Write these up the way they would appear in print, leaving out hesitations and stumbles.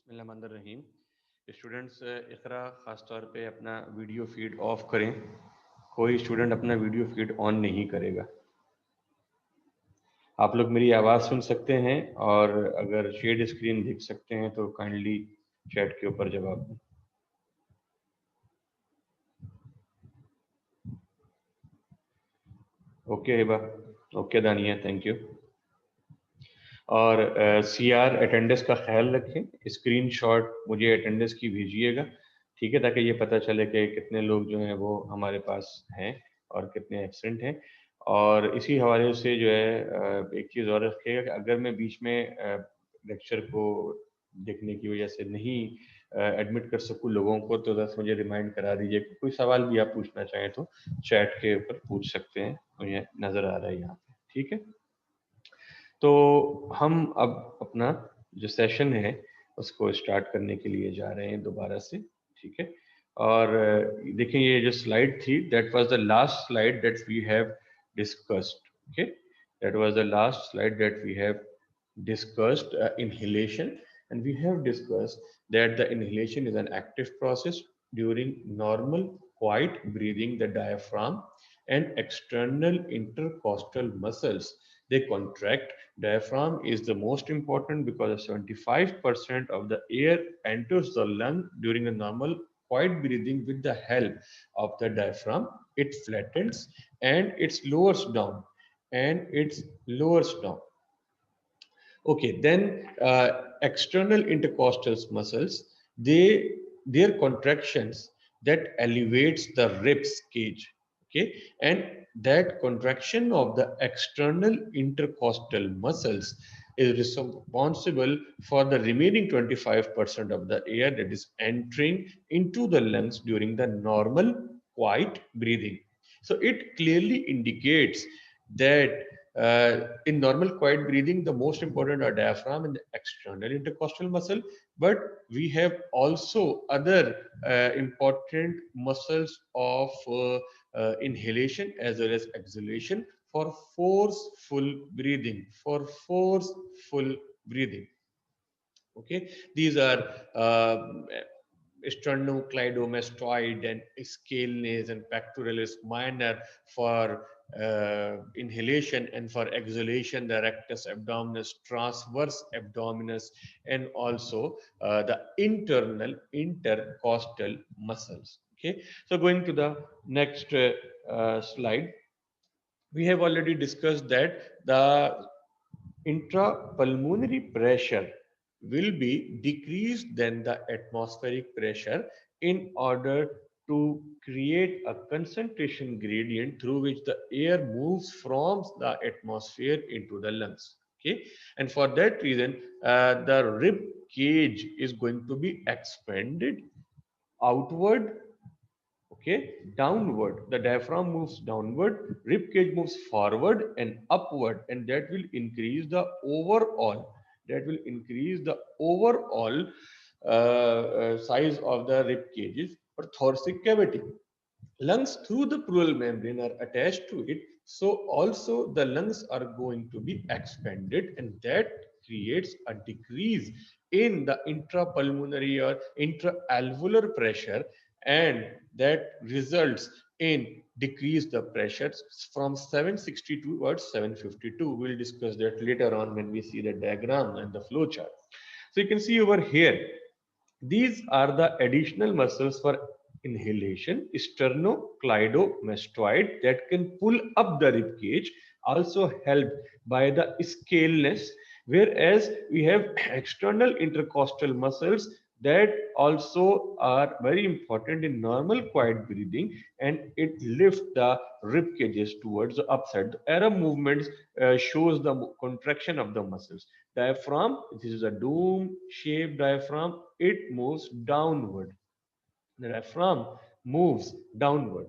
बिस्मिल्लाहिर्रहमानिर्रहीम। स्टूडेंट्स इकरा ख़ास तौर पे अपना वीडियो फीड ऑफ करें। कोई स्टूडेंट अपना वीडियो फीड ऑन नहीं करेगा। आप लोग मेरी आवाज़ सुन सकते हैं और अगर शेड स्क्रीन देख सकते हैं तो काइंडली चैट के ऊपर जवाब दें। ओके हिबा, ओके दानिया, थैंक यू। और सीआर अटेंडेंस का ख्याल रखें, स्क्रीनशॉट मुझे अटेंडेंस की भेजिएगा, ठीक है, ताकि ये पता चले कि कितने लोग जो हैं वो हमारे पास हैं और कितने एब्सेंट हैं। और इसी हवाले से जो है एक चीज़ और रखिएगा कि अगर मैं बीच में लेक्चर को देखने की वजह से नहीं एडमिट कर सकूँ लोगों को, तो बस मुझे रिमाइंड करा दीजिए। कोई सवाल भी आप पूछना चाहें तो चैट के ऊपर पूछ सकते हैं, मुझे नज़र आ रहा है यहाँ पे, ठीक है। तो हम अब अपना जो सेशन है उसको स्टार्ट करने के लिए जा रहे हैं दोबारा से, ठीक है। और देखिए ये जो स्लाइड थी, that was the last slide that we have discussed, okay. That was the last slide that we have discussed inhalation, and we have discussed that the inhalation is an active process during normal quiet breathing. The diaphragm and external intercostal muscles, they contract. Diaphragm is the most important because 75% of the air enters the lung during a normal quiet breathing. With the help of the diaphragm, it flattens and it lowers down, Okay, then external intercostal muscles, their contractions that elevates the ribs cage. Okay, and that contraction of the external intercostal muscles is responsible for the remaining 25% of the air that is entering into the lungs during the normal quiet breathing. So it clearly indicates that in normal quiet breathing, the most important are diaphragm and the external intercostal muscle. But we have also other important muscles of inhalation as well as exhalation for forceful breathing. Okay, these are sternocleidomastoid and scalenus and pectoralis minor for inhalation, and for exhalation the rectus abdominis, transverse abdominis, and also the internal intercostal muscles. Okay, so going to the next slide, we have already discussed that the intrapulmonary pressure will be decreased than the atmospheric pressure in order to create a concentration gradient through which the air moves from the atmosphere into the lungs. Okay, and for that reason, the rib cage is going to be expanded outward, okay, downward. The diaphragm moves downward, rib cage moves forward and upward, and that will increase the overall size of the rib cages or thoracic cavity. Lungs through the pleural membrane are attached to it, so also the lungs are going to be expanded, and that creates a decrease in the intrapulmonary or intraalveolar pressure, and that results in decrease the pressure from 762 towards 752. We'll discuss that later on when we see the diagram and the flow chart. So you can see over here, these are the additional muscles for inhalation: sternocleidomastoid that can pull up the rib cage, also helped by the scalenus, whereas we have external intercostal muscles that also are very important in normal quiet breathing, and it lifts the rib cages towards the upside. The arrow movements shows the contraction of the muscles. Diaphragm, this is a dome shaped diaphragm, it moves downward. The diaphragm moves downward.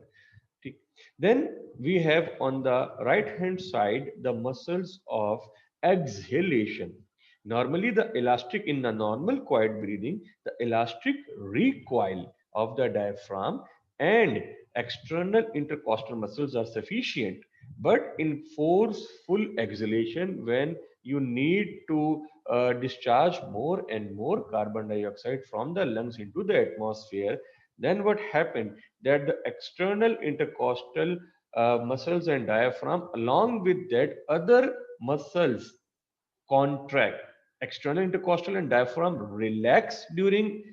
Then we have on the right hand side the muscles of exhalation. Normally, the elastic in the normal quiet breathing, the elastic recoil of the diaphragm and external intercostal muscles are sufficient. But in forceful exhalation, when you need to discharge more and more carbon dioxide from the lungs into the atmosphere, then what happened that the external intercostal muscles and diaphragm, along with that other muscles, contract. External intercostal and diaphragm relax during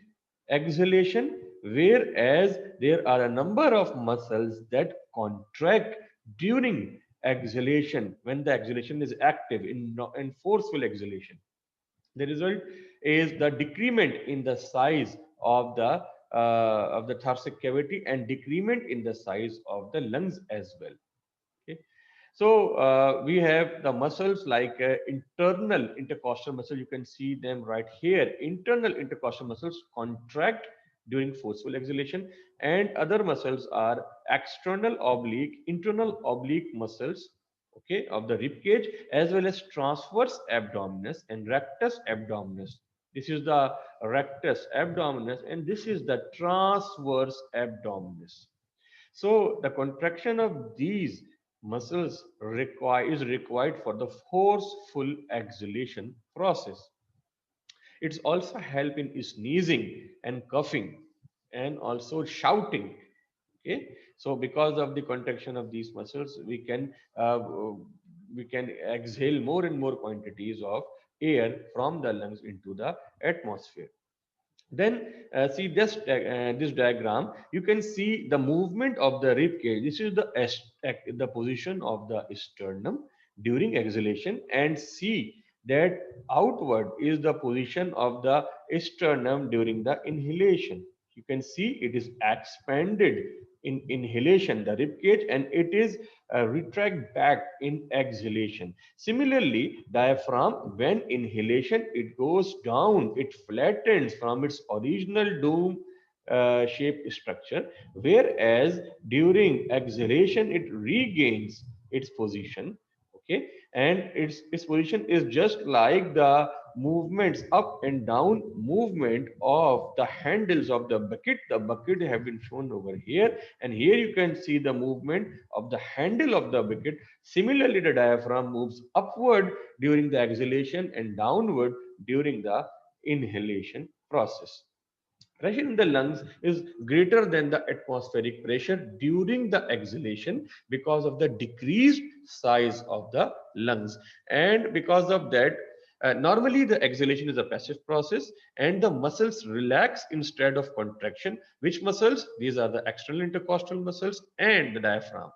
exhalation, whereas there are a number of muscles that contract during exhalation when the exhalation is active in forceful exhalation. The result is the decrement in the size of the thoracic cavity and decrement in the size of the lungs as well. Okay. So we have the muscles like internal intercostal muscle. You can see them right here. Internal intercostal muscles contract during forceful exhalation, and other muscles are external oblique, internal oblique muscles, okay, of the rib cage, as well as transverse abdominis and rectus abdominis. This is the rectus abdominis, and this is the transverse abdominis. So the contraction of these muscles is required for the forceful exhalation process. It's also help in sneezing and coughing and also shouting. Okay, so because of the contraction of these muscles, uh, we can exhale more and more quantities of air from the lungs into the atmosphere. Then see this diagram. You can see the movement of the rib cage. This is the position of the sternum during exhalation, and see that outward is the position of the sternum during the inhalation. You can see it is expanded in inhalation, the rib cage, and it is retract back in exhalation. Similarly, diaphragm, when inhalation, it goes down, it flattens from its original dome shaped structure, whereas during exhalation, it regains its position. Okay, and its position is just like the movements up and down movement of the handles of the bucket. The bucket have been shown over here, and here you can see the movement of the handle of the bucket. Similarly, the diaphragm moves upward during the exhalation and downward during the inhalation process. Pressure in the lungs is greater than the atmospheric pressure during the exhalation because of the decreased size of the lungs. And because of that, normally the exhalation is a passive process and the muscles relax instead of contraction. Which muscles? These are the external intercostal muscles and the diaphragm.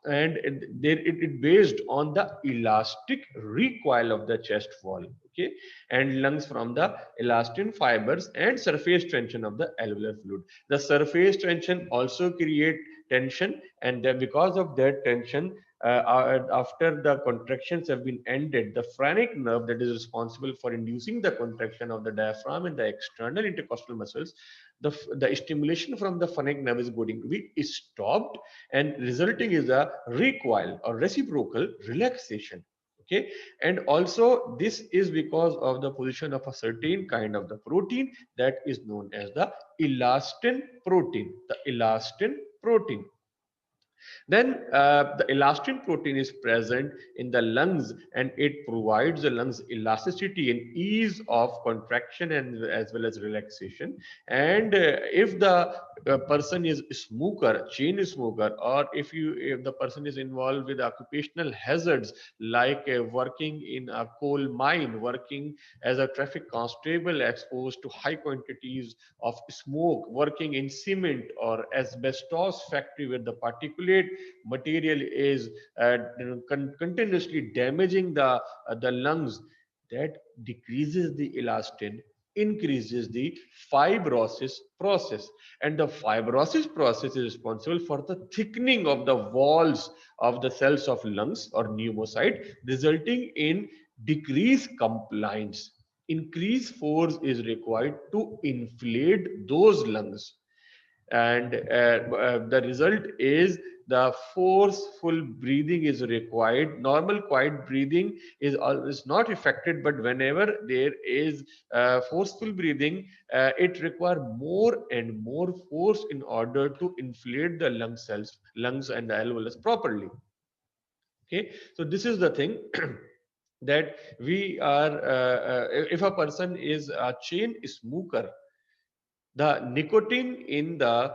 And it based on the elastic recoil of the chest wall, okay, and lungs from the elastin fibers and surface tension of the alveolar fluid. The surface tension also create tension, and then because of that tension, after the contractions have been ended, the phrenic nerve that is responsible for inducing the contraction of the diaphragm and the external intercostal muscles, the stimulation from the phrenic nerve is going to be stopped, and resulting is a recoil or reciprocal relaxation. Okay, and also this is because of the position of a certain kind of the protein that is known as the elastin protein. The elastin protein. Then the elastin protein is present in the lungs, and it provides the lungs elasticity and ease of contraction and as well as relaxation. And if the person is a smoker, chain smoker, or if the person is involved with occupational hazards like working in a coal mine, working as a traffic constable exposed to high quantities of smoke, working in cement or asbestos factory where the particulate material is continuously damaging the lungs, that decreases the elastin, increases the fibrosis process, and the fibrosis process is responsible for the thickening of the walls of the cells of lungs or pneumocyte, resulting in decreased compliance. Increased force is required to inflate those lungs, and the result is the forceful breathing is required. Normal quiet breathing is not affected, but whenever there is forceful breathing, it requires more and more force in order to inflate the lungs and the alveolus properly. Okay, so this is the thing that we are, if a person is a chain smoker, the nicotine in the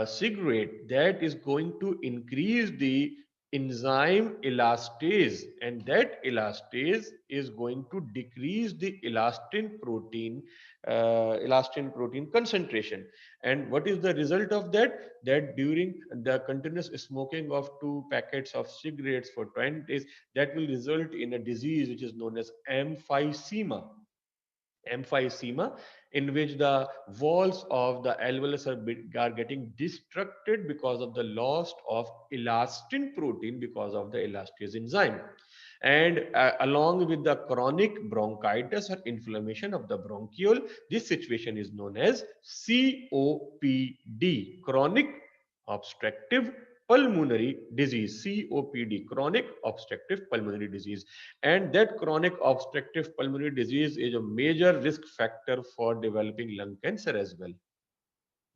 cigarette, that is going to increase the enzyme elastase, and that elastase is going to decrease the elastin protein concentration. And what is the result of that? That during the continuous smoking of 2 packets of cigarettes for 20 days, that will result in a disease which is known as emphysema. Emphysema, in which the walls of the alveolus are getting destructed because of the loss of elastin protein because of the elastase enzyme. And along with the chronic bronchitis or inflammation of the bronchiole, this situation is known as COPD, chronic obstructive pulmonary disease. COPD, chronic obstructive pulmonary disease. And that chronic obstructive pulmonary disease is a major risk factor for developing lung cancer as well.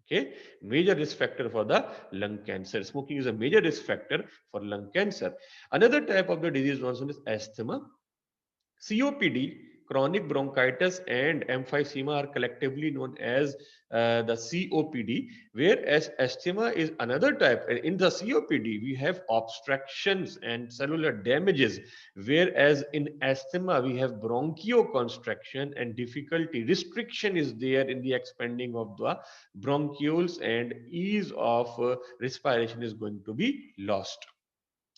Okay, major risk factor for the lung cancer. Smoking is a major risk factor for lung cancer. Another type of the disease also is asthma. COPD, chronic bronchitis, and emphysema are collectively known as the COPD, whereas asthma is another type. In the COPD, we have obstructions and cellular damages, whereas in asthma, we have bronchoconstriction and difficulty. Restriction is there in the expanding of the bronchioles, and ease of respiration is going to be lost.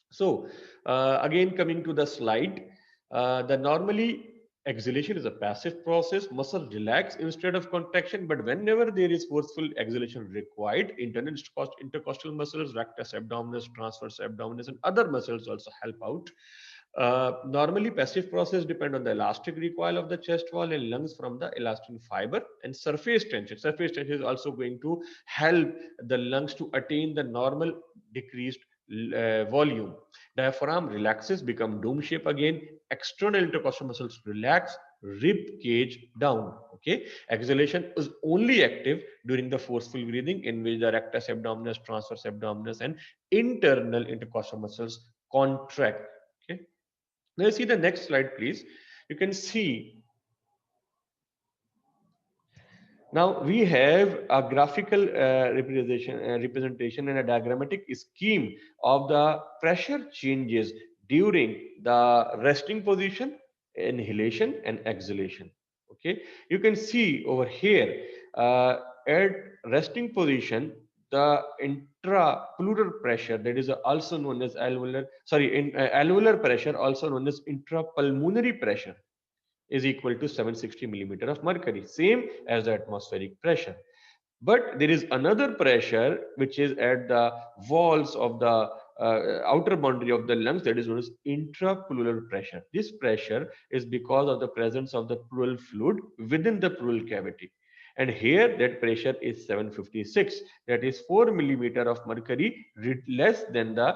So again, coming to the slide, the normally exhalation is a passive process. Muscles relax instead of contraction, but whenever there is forceful exhalation required, internal intercostal muscles, rectus abdominis, transverse abdominis, and other muscles also help out. Normally, passive process depend on the elastic recoil of the chest wall and lungs from the elastin fiber, and surface tension. Surface tension is also going to help the lungs to attain the normal decreased volume. Diaphragm relaxes, become dome shape again. External intercostal muscles relax, rib cage down. Okay, exhalation is only active during the forceful breathing, in which the rectus abdominis, transverse abdominis, and internal intercostal muscles contract. Okay, now you see the next slide, please. You can see now we have a graphical representation and a diagrammatic scheme of the pressure changes during the resting position, inhalation, and exhalation. Okay, you can see over here at resting position, the intrapleural pressure, that is also known as alveolar pressure, also known as intrapulmonary pressure, is equal to 760 millimeter of mercury, same as the atmospheric pressure. But there is another pressure which is at the walls of the outer boundary of the lungs, that is known as intrapleural pressure. This pressure is because of the presence of the pleural fluid within the pleural cavity. And here that pressure is 756, that is 4 millimeter of mercury less than the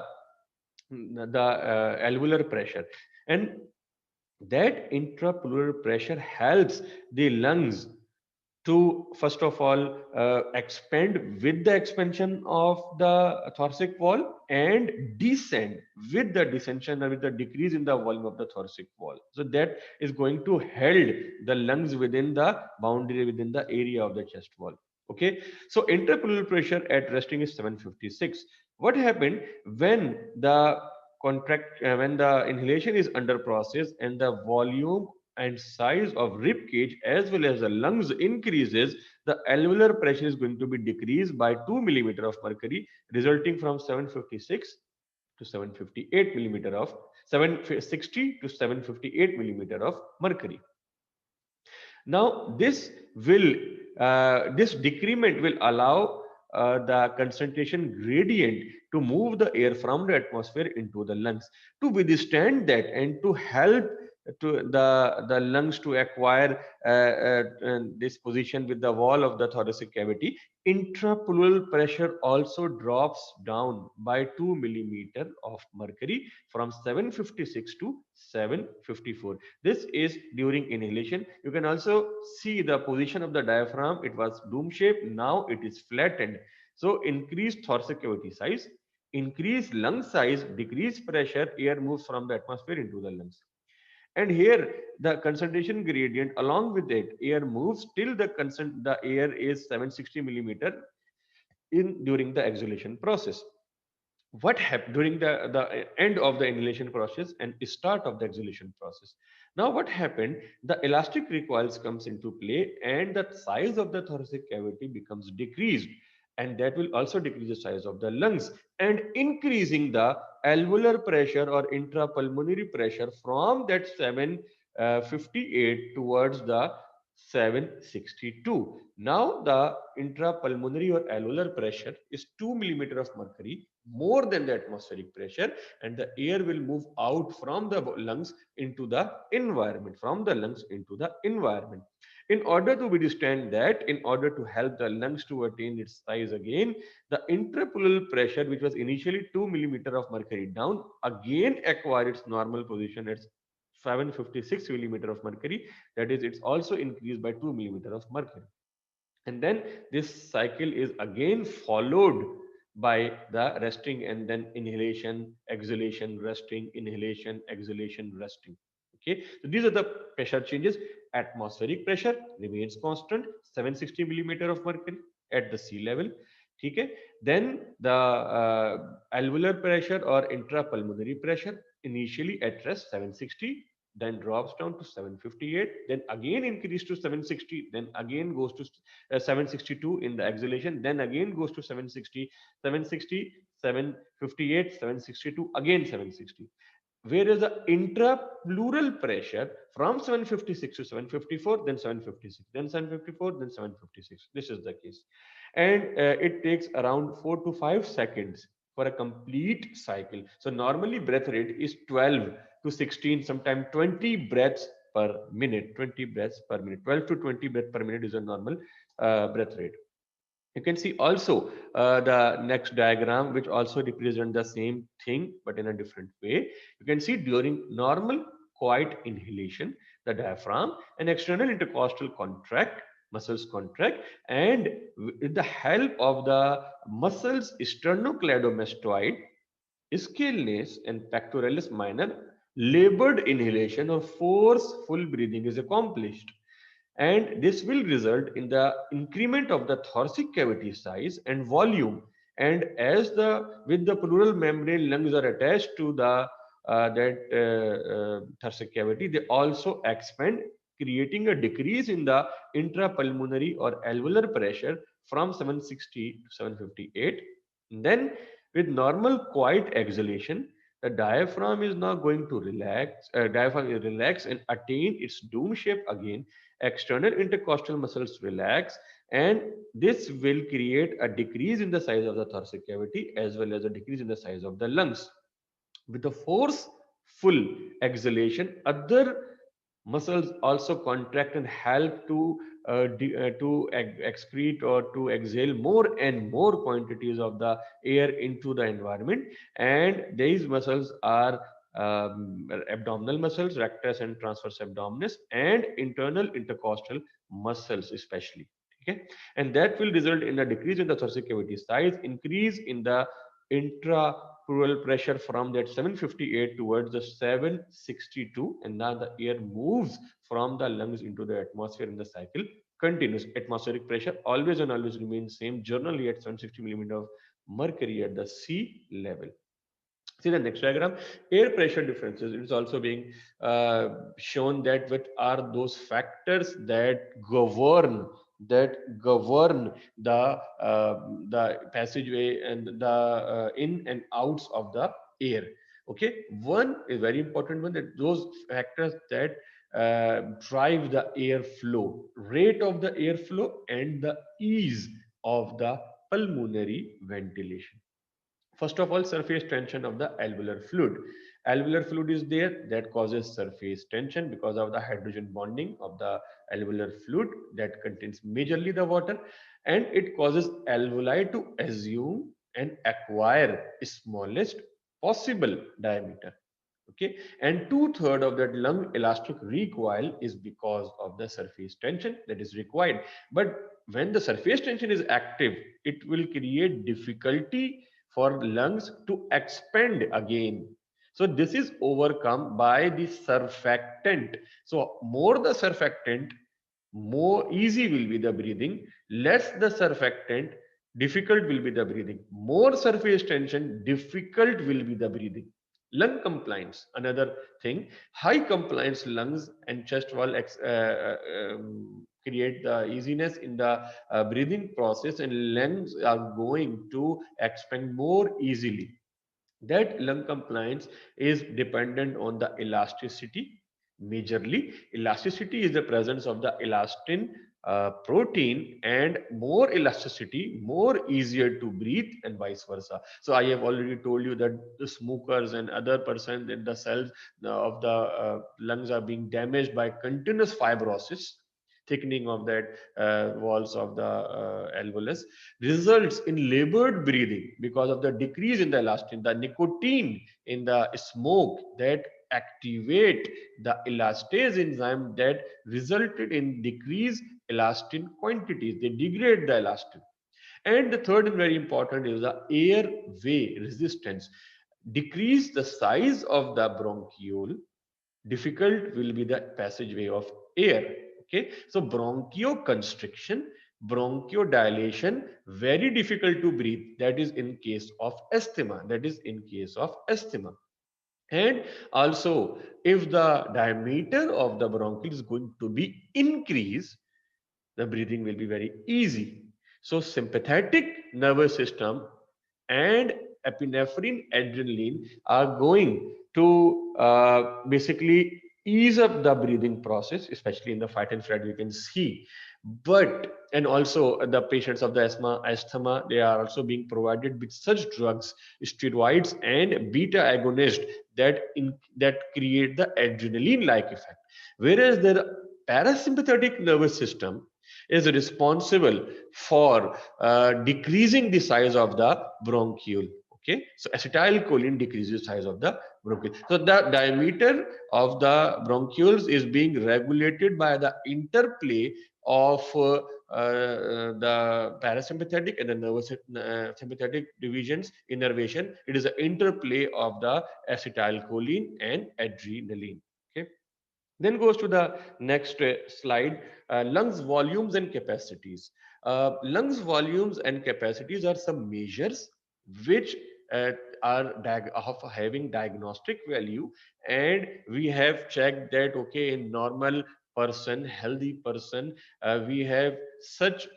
alveolar pressure. And that intrapleural pressure helps the lungs to first of all expand with the expansion of the thoracic wall, and descend with the descension or with the decrease in the volume of the thoracic wall. So that is going to hold the lungs within the boundary, within the area of the chest wall. Okay, so intrapleural pressure at resting is 756. What happened when the when the inhalation is under process and the volume and size of rib cage as well as the lungs increases, the alveolar pressure is going to be decreased by 2 millimeter of mercury, resulting from 756 to 758 millimeter of 760 to 758 millimeter of mercury. Now this decrement will allow the concentration gradient to move the air from the atmosphere into the lungs. To withstand that and to help to the lungs to acquire this position with the wall of the thoracic cavity, intrapleural pressure also drops down by 2 millimeter of mercury from 756 to 754. This is during inhalation. You can also see the position of the diaphragm. It was dome shape, now it is flattened. So increased thoracic cavity size, increase lung size, decrease pressure, air moves from the atmosphere into the lungs. And here the concentration gradient along with it, air moves till the air is 760 millimeter in during the exhalation process. What happened during the end of the inhalation process and start of the exhalation process? Now what happened, the elastic recoils comes into play and the size of the thoracic cavity becomes decreased, and that will also decrease the size of the lungs and increasing the alveolar pressure or intrapulmonary pressure from that 758 towards the 762. Now the intrapulmonary or alveolar pressure is 2 millimeter of mercury more than the atmospheric pressure, and the air will move out from the lungs into the environment, from the lungs into the environment. In order to withstand that, in order to help the lungs to attain its size again, the intrapleural pressure, which was initially 2 millimeter of mercury down, again acquired its normal position at 756 millimeter of mercury. That is, it's also increased by 2 millimeter of mercury. And then this cycle is again followed by the resting and then inhalation, exhalation, resting, inhalation, exhalation, resting. Okay, so these are the pressure changes. Atmospheric pressure remains constant, 760 millimeter of mercury at the sea level. Okay, then the alveolar pressure or intrapulmonary pressure initially at rest 760, then drops down to 758, then again increase to 760, then again goes to 762 in the exhalation, then again goes to 760, 760, 758, 762, again 760. Whereas the intrapleural pressure from 756 to 754, then 756, then 754, then 756. This is the case. And it takes around 4 to 5 seconds for a complete cycle. So normally breath rate is 12 to 16, sometimes 20 breaths per minute, 20 breaths per minute. 12 to 20 breaths per minute is a normal breath rate. You can see also the next diagram, which also represent the same thing but in a different way. You can see during normal quiet inhalation, the diaphragm and external intercostal contract, muscles contract, and with the help of the muscles sternocleidomastoid, scalenus, and pectoralis minor, labored inhalation or forceful breathing is accomplished, and this will result in the increment of the thoracic cavity size and volume. And as the with the pleural membrane lungs are attached to the thoracic cavity, they also expand, creating a decrease in the intrapulmonary or alveolar pressure from 760 to 758. And then with normal quiet exhalation, the diaphragm is now going to relax and attain its dome shape again. External intercostal muscles relax, and this will create a decrease in the size of the thoracic cavity as well as a decrease in the size of the lungs. With the forceful exhalation, other muscles also contract and help to excrete or to exhale more and more quantities of the air into the environment. And these muscles are abdominal muscles, rectus and transverse abdominis, and internal intercostal muscles especially. Okay, and that will result in a decrease in the thoracic cavity size, increase in the intrapleural pressure from that 758 towards the 762, and now the air moves from the lungs into the atmosphere and the cycle continues. Atmospheric pressure always and always remains same, generally at 760 millimeter of mercury at the sea level. See the next diagram, air pressure differences. It is also being shown that what are those factors that govern the passageway and the in and outs of the air. Okay, one is very important one, that those factors that drive the airflow, rate of the airflow, and the ease of the pulmonary ventilation. First of all, surface tension of the alveolar fluid. Alveolar fluid is there, that causes surface tension because of the hydrogen bonding of the alveolar fluid that contains majorly the water, and it causes alveoli to assume and acquire smallest possible diameter. Okay, and 2/3 of that lung elastic recoil is because of the surface tension that is required. But when the surface tension is active, it will create difficulty for lungs to expand again. So this is overcome by the surfactant. So more the surfactant, more easy will be the breathing. Less the surfactant, difficult will be the breathing. More surface tension, difficult will be the breathing. Lung compliance, another thing. High compliance lungs and chest wall create the easiness in the breathing process, and lungs are going to expand more easily. That lung compliance is dependent on the elasticity. Majorly elasticity is the presence of the elastin protein, and more elasticity, more easier to breathe, and vice versa. So I have already told you that the smokers and other person in the cells of the lungs are being damaged by continuous fibrosis, thickening of that walls of the alveolus, results in labored breathing because of the decrease in the elastin, the nicotine in the smoke that activate the elastase enzyme that resulted in decreased elastin quantities. They degrade the elastin. And the third and very important is the airway resistance. Decrease the size of the bronchiole, difficult will be the passageway of air. Okay, so bronchoconstriction, bronchodilation, very difficult to breathe. That is in case of asthma. That is in case of asthma. And also, if the diameter of the bronchiole is going to be increased, the breathing will be very easy. So sympathetic nervous system and epinephrine, adrenaline are going to basically ease up the breathing process, especially in the fight and flight you can see. But and also the patients of the asthma, they are also being provided with such drugs, steroids and beta agonists that create the adrenaline like effect. Whereas the parasympathetic nervous system is responsible for decreasing the size of the bronchiole. Okay, so acetylcholine decreases the size of the bronchiole. So the diameter of the bronchioles is being regulated by the interplay of the parasympathetic and the nervous sympathetic divisions innervation. It is an interplay of the acetylcholine and adrenaline. Okay, then goes to the next slide, lungs volumes and capacities. Lungs volumes and capacities are some measures which uh, are of having diagnostic value, and we have checked that okay, in normal person, healthy person, we have such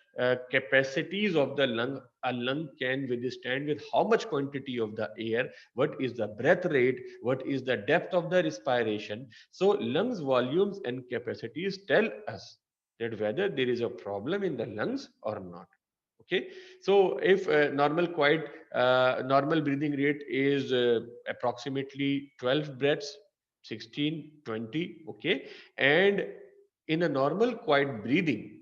capacities of the lung. A lung can withstand with how much quantity of the air, what is the breath rate, what is the depth of the respiration. So lungs volumes and capacities tell us that whether there is a problem in the lungs or not. Okay, so if normal breathing rate is approximately 12 breaths, 16, 20. Okay, and in a normal quiet breathing,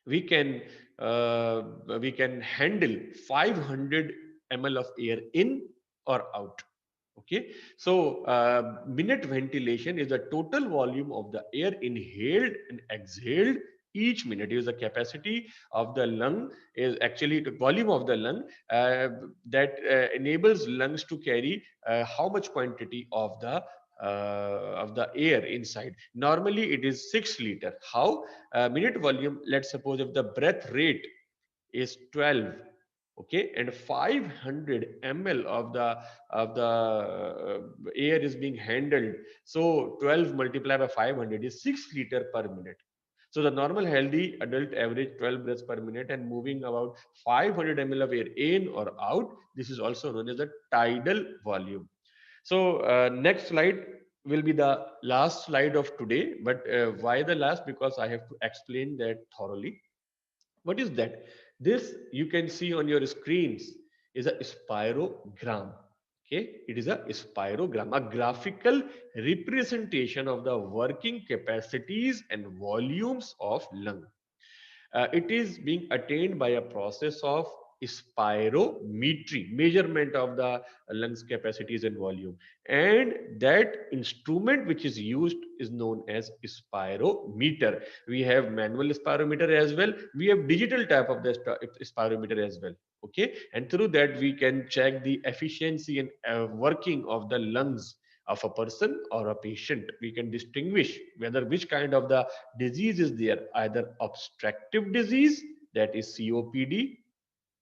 we can uh, we can handle 500 ml of air in or out. Okay, so minute ventilation is the total volume of the air inhaled and exhaled each minute. Is the capacity of the lung, is actually the volume of the lung that enables lungs to carry how much quantity of the air inside. Normally it is 6 liter. How? Minute volume, let's suppose if the breath rate is 12, okay, and 500 ml of the air is being handled, so 12 multiplied by 500 is 6 liter per minute. So the normal healthy adult average 12 breaths per minute and moving about 500 ml of air in or out. This is also known as the tidal volume. So next slide will be the last slide of today. But why the last? Because I have to explain that thoroughly. What is that? This you can see on your screens is a spirogram. Okay, it is a spirogram, a graphical representation of the working capacities and volumes of lung. It is being attained by a process of spirometry, measurement of the lungs capacities and volume. And that instrument which is used is known as spirometer. We have manual spirometer as well. We have digital type of the spirometer as well. Okay, and through that we can check the efficiency and working of the lungs of a person or a patient. We can distinguish whether which kind of the disease is there, either obstructive disease, that is COPD,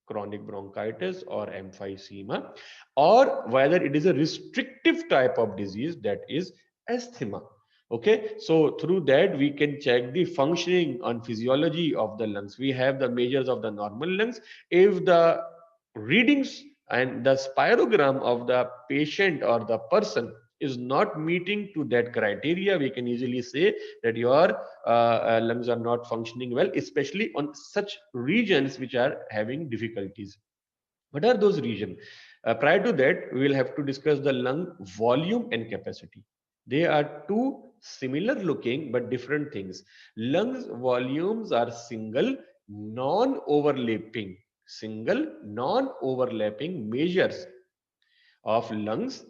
chronic bronchitis, or emphysema, or whether it is a restrictive type of disease, that is asthma. Okay, so through that we can check the functioning on physiology of the lungs. We have the measures of the normal lungs. If the readings and the spirogram of the patient or the person is not meeting to that criteria, we can easily say that your lungs are not functioning well, especially on such regions which are having difficulties. What are those regions? Prior to that, we will have to discuss the lung volume and capacity. They are two similar looking but different things. Lungs volumes are single non-overlapping measures of lungs,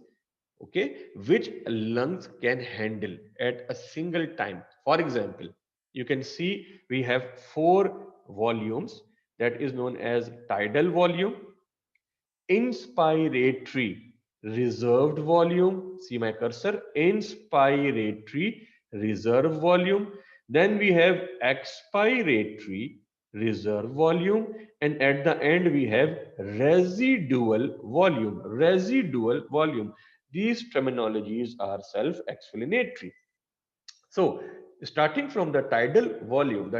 okay, which lungs can handle at a single time. For example, you can see we have four volumes, that is known as tidal volume, inspiratory, reserved volume. See my cursor, inspiratory, reserve volume. Then we have expiratory, reserve volume, and at the end we have residual volume. Residual volume. These terminologies are self-explanatory. So, starting from the tidal volume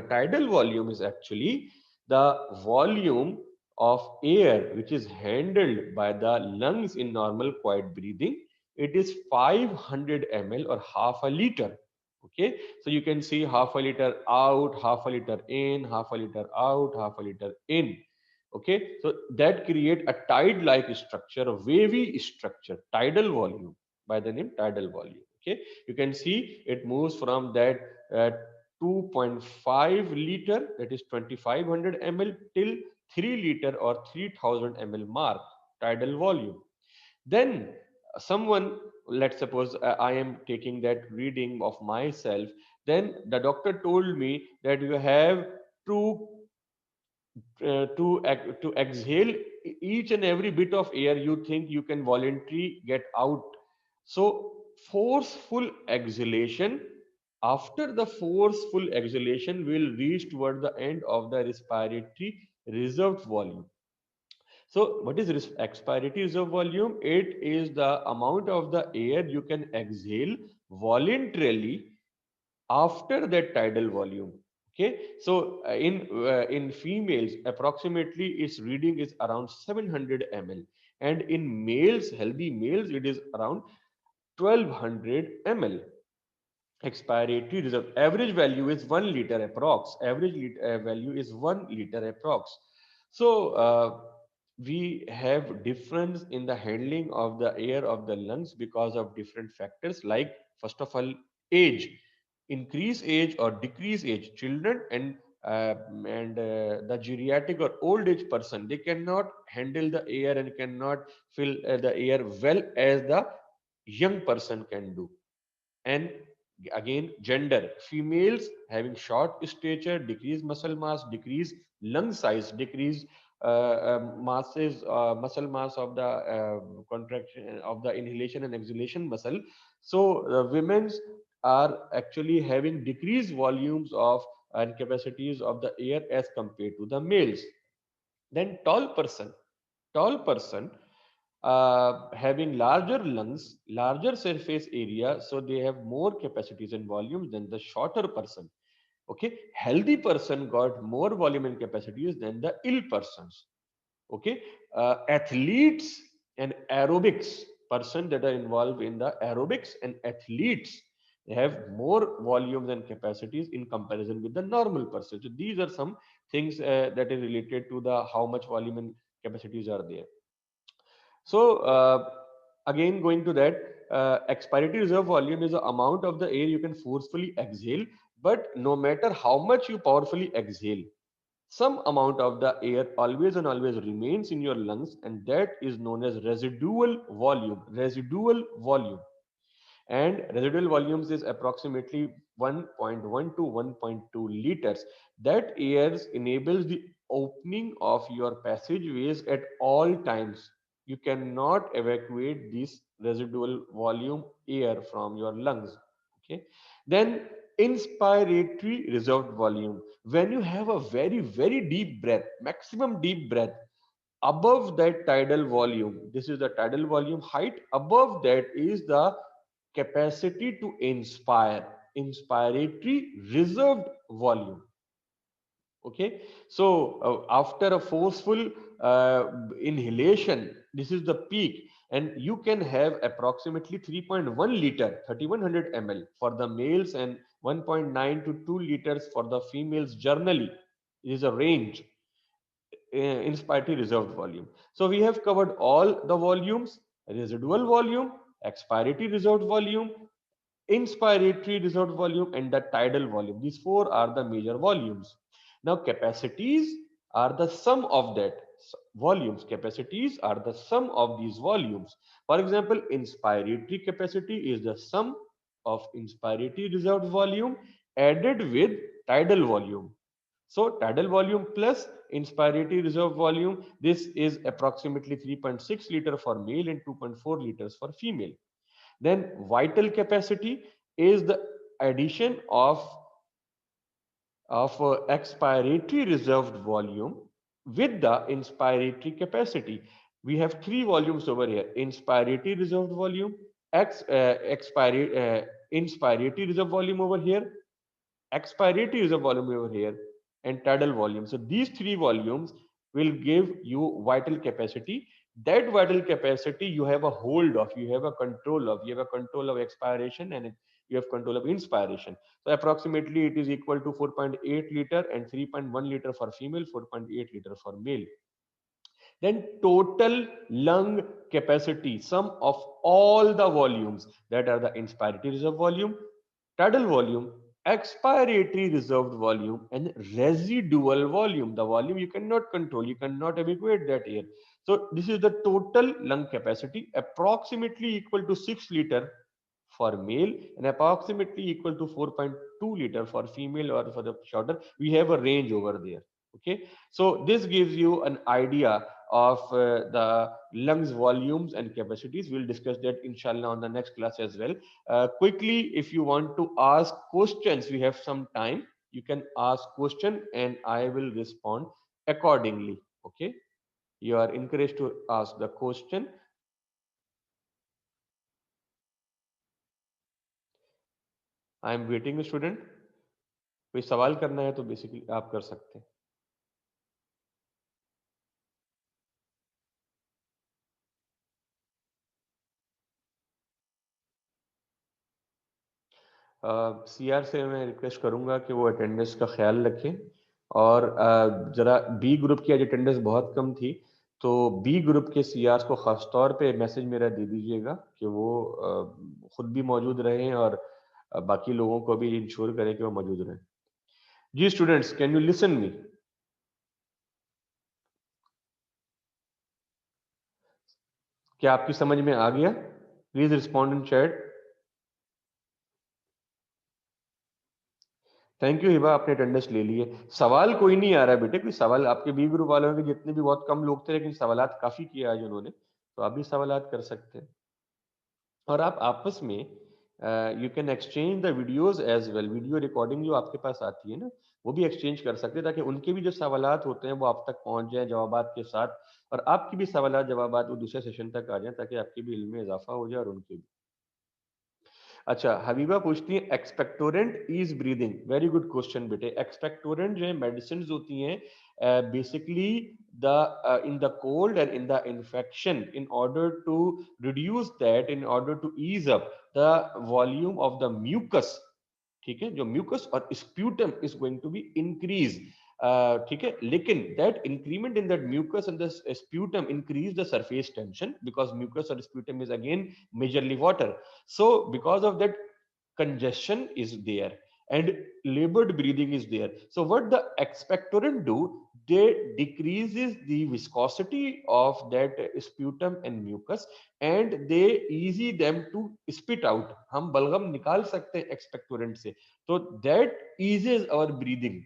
is actually the volume of air which is handled by the lungs in normal quiet breathing. It is 500 ml or half a liter. Okay, so you can see half a liter out, half a liter in, half a liter out, half a liter in. Okay, so that create a tide like structure, a wavy structure, tidal volume, by the name tidal volume. Okay, you can see it moves from that uh, 2.5 liter, that is 2500 ml, till 3 liter or 3000 ml mark, tidal volume. Then someone, let's suppose I am taking that reading of myself, then the doctor told me that you have to to exhale each and every bit of air you think you can voluntarily get out. So forceful exhalation, after the forceful exhalation will reach toward the end of the respiratory reserved volume. So what is expiratory reserve volume? It is the amount of the air you can exhale voluntarily after that tidal volume. Okay, so in females approximately its reading is around 700 ml, and in males, healthy males, it is around 1200 ml. Expiratory reserve average value is 1 liter approx. Value is 1 liter approx. So we have difference in the handling of the air of the lungs because of different factors, like first of all, age, increase age or decrease age. Children and the geriatric or old age person, they cannot handle the air and cannot fill the air well as the young person can do. And again, gender, females having short stature, decreased muscle mass, decreased lung size, decreased muscle mass of the contraction of the inhalation and exhalation muscle. So women's are actually having decreased volumes of and capacities of the air as compared to the males. Then tall person having larger lungs, larger surface area, so they have more capacities and volumes than the shorter person. Okay, healthy person got more volume and capacities than the ill persons. Okay, athletes and aerobics, person that are involved in the aerobics and athletes, they have more volumes and capacities in comparison with the normal person. So these are some things that is related to the how much volume and capacities are there. So again, going to that, expiratory reserve volume is the amount of the air you can forcefully exhale, but no matter how much you powerfully exhale, some amount of the air always and always remains in your lungs, and that is known as residual volume. Residual volume. And residual volumes is approximately 1.1 to 1.2 liters. That air enables the opening of your passageways at all times. You cannot evacuate this residual volume air from your lungs. Okay. Then inspiratory reserved volume. When you have a very deep breath, maximum deep breath, above that tidal volume, this is the tidal volume height, above that is the capacity to inspire, inspiratory reserved volume. Okay, so after a forceful inhalation, this is the peak, and you can have approximately 3.1 liter, 3100 ml for the males, and 1.9 to 2 liters for the females. Generally, it is a range inspiratory reserved volume. So we have covered all the volumes: residual volume, expiratory reserved volume, inspiratory reserved volume, and the tidal volume. These four are the major volumes. Now capacities are the sum of that volumes. Capacities are the sum of these volumes. For example, inspiratory capacity is the sum of inspiratory reserved volume added with tidal volume. So tidal volume plus inspiratory reserve volume, this is approximately 3.6 liter for male and 2.4 liters for female. Then vital capacity is the addition of expiratory reserved volume with the inspiratory capacity. We have three volumes over here: inspiratory reserved volume, inspiratory reserved volume over here, expiratory is a volume over here, and tidal volume. So these three volumes will give you vital capacity. That vital capacity you have a hold of, you have a control of. You have a control of expiration, and you have control of inspiration. So approximately it is equal to 4.8 liter and 3.1 liter for female, 4.8 liter for male. Then total lung capacity, sum of all the volumes, that are the inspiratory reserve volume, tidal volume, expiratory reserved volume, and residual volume, the volume you cannot control, you cannot evacuate that air. So this is the total lung capacity, approximately equal to 6 liter for male and approximately equal to 4.2 liter for female, or for the shorter. We have a range over there. Okay, so this gives you an idea of the lungs volumes and capacities. We'll discuss that inshallah on the next class as well. Quickly, if you want to ask questions, we have some time. You can ask question and I will respond accordingly. Okay, you are encouraged to ask the question. I am waiting, student. कोई सवाल करना है तो basically आप कर सकते हैं. CR से मैं रिक्वेस्ट करूंगा कि वो अटेंडेंस का ख्याल रखें, और जरा बी ग्रुप की आज अटेंडेंस बहुत कम थी, तो बी ग्रुप के सीआर को खास तौर पे मैसेज मेरा दे दीजिएगा कि वो खुद भी मौजूद रहें और बाकी लोगों को भी इंश्योर करें कि वो मौजूद रहें. जी students, can you listen me? क्या आपकी समझ में आ गया? Please respond in chat. Thank you Hiba, आपने अटेंडेंस ले लिए. सवाल कोई नहीं आ रहा है बेटे, कोई सवाल आपके बी ग्रुप वालों के जितने भी बहुत कम लोग थे, लेकिन सवालात काफी किए आज उन्होंने, तो आप भी सवालात कर सकते हैं. और आप आपस में you can exchange the videos as well. Video recording जो आपके पास आती है ना, वो भी एक्सचेंज कर सकते हैं, ताकि उनके भी जो सवालात होते हैं वो आप तक पहुंच जाए जवाबात के साथ, और आपकी भी सवालात जवाबात वो दूसरे सेशन तक आ जाए, ताकि आपकी भी इल्म में इजाफा हो जाए और उनके भी. अच्छा, हबीबा पूछती है expectorant is breathing. Very good question बेटे. एक्सपेक्टोरेंट जो है मेडिसिन होती हैं basically the in the cold and in the infection, in order to reduce that, in order to ease up the volume of the mucus. ठीक है, जो mucus और sputum is going to be increase. ठीक है, लेकिन that increment in that mucus and the sputum increase the surface tension, because mucus और sputum is again majorly water. So because of that, congestion is there and labored breathing is there. So what the expectorant do, they decreases the viscosity of that sputum and mucus, and they easy them to spit out. हम बलगम निकाल सकते हैं expectorant से, so that eases our breathing.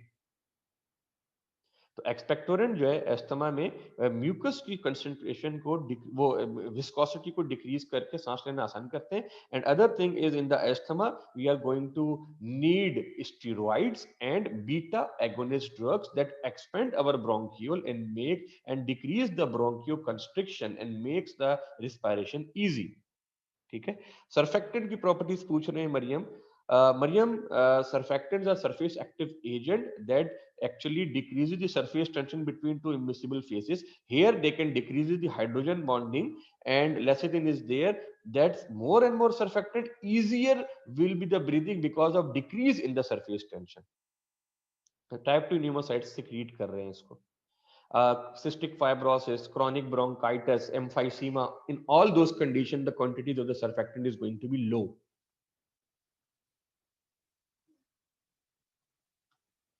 तो expectorant जो है asthma में म्यूकस की कंसंट्रेशन को वो विस्कोसिटी को डिक्रीज करके सांस लेना आसान करते हैं. And other thing is in the asthma we are going to need steroids and beta agonist drugs that expand our bronchiole and make and decrease the bronchoconstriction and makes the respiration easy. ठीक है. Surfactant की properties पूछ रहे हैं Maryam. Maryam, surfactants are surface active agent that actually decreases the surface tension between two immiscible phases. Here they can decrease the hydrogen bonding, and lecithin is there. That's more and more surfactant, easier will be the breathing because of decrease in the surface tension. Type 2 pneumocytes secrete कर रहे हैं इसको. Cystic fibrosis, chronic bronchitis, emphysema, in all those conditions, the quantities of the surfactant is going to be low.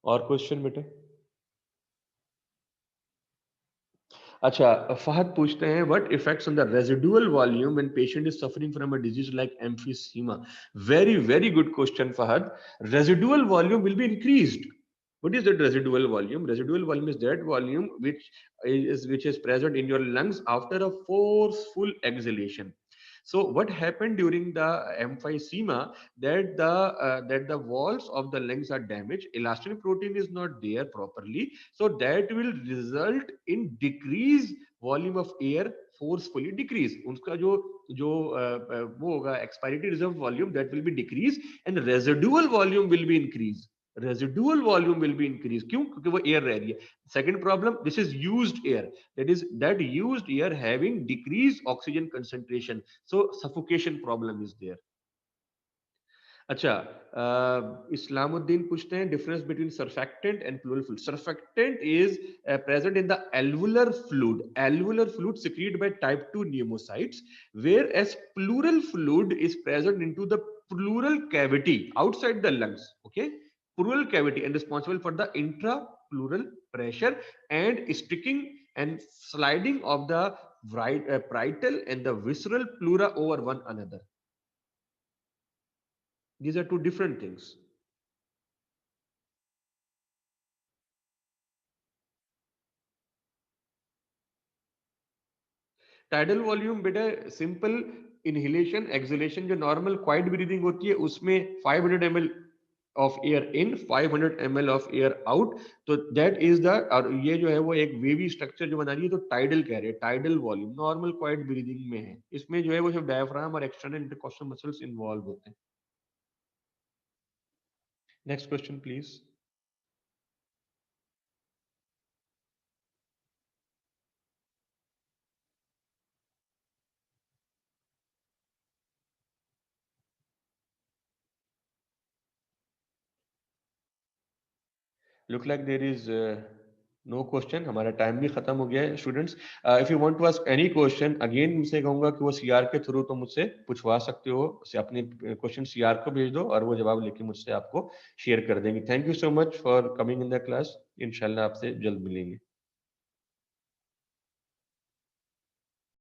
और question बेटे? अच्छा, फहद पूछते हैं what effects on the residual volume when patient is suffering from a disease like emphysema. Very very good question Fahad. Residual volume will be increased. What is that residual volume? Residual volume is that volume which is present in your lungs after a forceful exhalation. So what happened during the emphysema, that the walls of the lungs are damaged, elastin protein is not there properly, so that will result in decrease volume of air, forcefully decrease. उनका जो वो होगा expiratory reserve volume, that will be decrease, and residual volume will be increase. Residual volume will be increased. क्यों? क्योंकि वो air रह रही है. Second problem, this is used air. That is, that used air having decreased oxygen concentration. So suffocation problem is there. अच्छा, इस्लामुद्दीन पूछते हैं difference between surfactant and pleural fluid. Surfactant is present in the alveolar fluid. Alveolar fluid secreted by type 2 pneumocytes, whereas pleural fluid is present into the pleural cavity outside the lungs. Okay, pleural cavity and responsible for the intrapleural pressure and sticking and sliding of the parietal and the visceral pleura over one another. These are two different things. Tidal volume बेटा simple inhalation exhalation जो normal quite breathing होती है उसमें 500 ml of air in, 500 ml of air out. तो that is the, और ये जो है वो एक वेवी स्ट्रक्चर जो बना रही है, तो टाइडल कह रहे हैं. Tidal volume normal quite breathing में है. इसमें जो है वो सब डायफ्राम और एक्सटर्नल इंटरकॉस्टल मसल्स इन्वॉल्व होते हैं. Next question please. Look like there is no question. हमारा टाइम भी खत्म हो गया है students. If you want to ask any question, again मुझसे कहूंगा कि वो सीआर के थ्रू तो मुझसे पूछवा सकते हो. अपने क्वेश्चन सीआर को भेज दो और वो जवाब लेके मुझसे आपको शेयर कर देंगे. Thank you so much for coming in the class. इंशाल्लाह आपसे जल्द मिलेंगे.